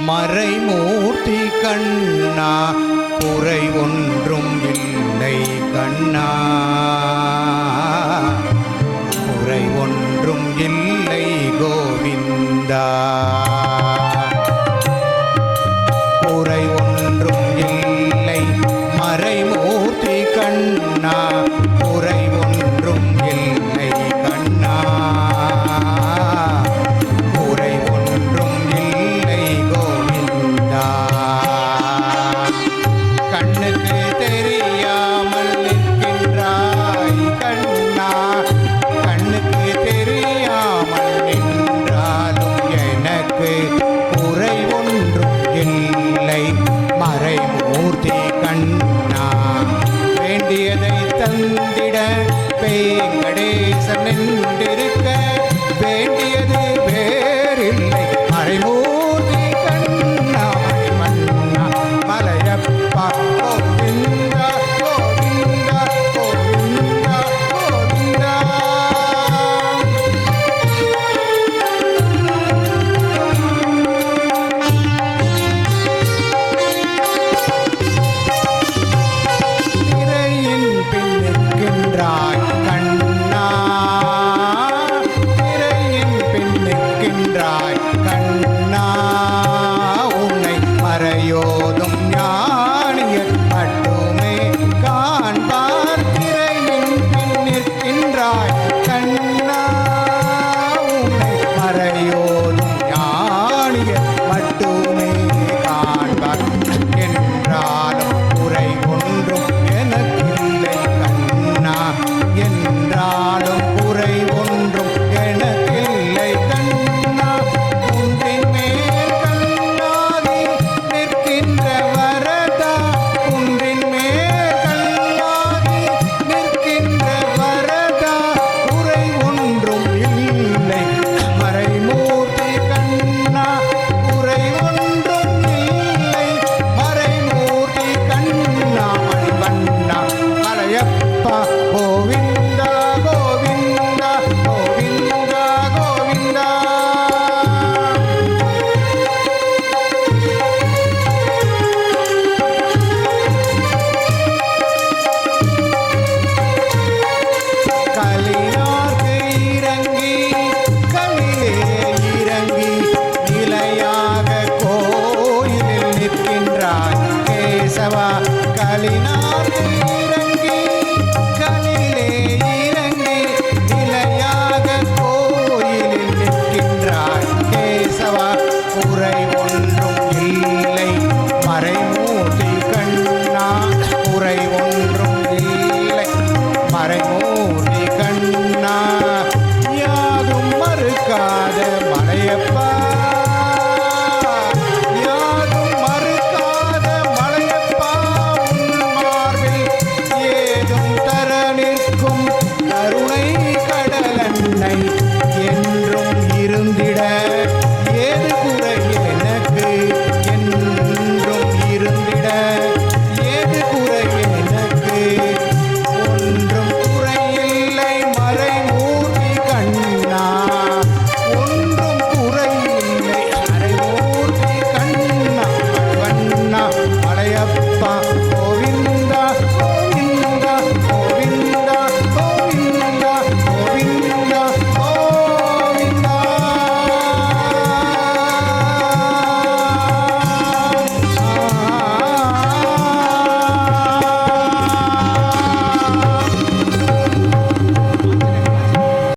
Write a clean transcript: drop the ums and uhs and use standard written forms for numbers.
மறைமூர்த்தி கண்ணா குறை ஒன்றும் இல்லை கண்ணா, குறை ஒன்றும் இல்லை கோவிந்தா, குறை ஒன்றும் இல்லை மறைமூர்த்தி கண்ணா, குறை ஒன்றும் இல்லை கண்ணா, குறை ஒன்றும் இல்லை கோவிந்தா. கண்ணுக்கு தெரியாமல் நிற்கின்றாய் கண்ணா, கண்ணுக்கு தெரியாமல் நின்றாலும் எனக்கு குறை ஒன்றும் இல்லை மறைமூர்த்தி கண்ணா. வேண்டியதை தந்திட வேங்கடேசன் நின்றிருக்க வேண்டியது வேறில்லை மறைமூர்த்தி கண்ணா, மன்னா மலையப்பா கோவிந்தா கோவிந்தா கோவிந்தா கோவிந்தா. திரையின் பின் நிற்கின்றாய் கண்ணா, திரையின் பின் நிற்கின்றாய் கண்ணா, உன்னை மறையோதும் ஞானியர் மட்டுமே காண்பார். திரையின் பின் நிற்கின்றாய் கண்ணா, உன்னை மறையோதும் ஞானியர் மட்டுமே காண்பார். என்றாலும் குறை ஒன்றும் எனக்கில்லை கண்ணா, என்றாலும் குறை ஒன்றும் எனக்கில்லை கண்ணா. குன்றின் மேல் கல்லாதி நிற்கின்ற வரதா, குன்றின் மேல் கல்லாதி நிற்கின்ற வரதா, குறை ஒன்றும் இல்லை மறைமூர்த்தி கண்ணா, குறை ஒன்றும் இல்லை மறைமூர்த்தி கண்ணா, மணிவண்ணா மலையப்பா கோவிந்தா கோவிந்தா கோவிந்தா கோவிந்தா. கலினார்க்கு இறங்கி கலிலே இறங்கி நிலையாக கோயிலில் நிற்கின்றாய் கேசவா. கலினார்க்கு இறங்கி கலிலே இறங்கி நிலையாக கோயிலில் நிற்கின்றாய் கேசவா. குறை ஒன்றும் இல்லை மறைமூர்த்தி கண்ணா, குறை ஒன்றும் இல்லை மறைமூர்த்தி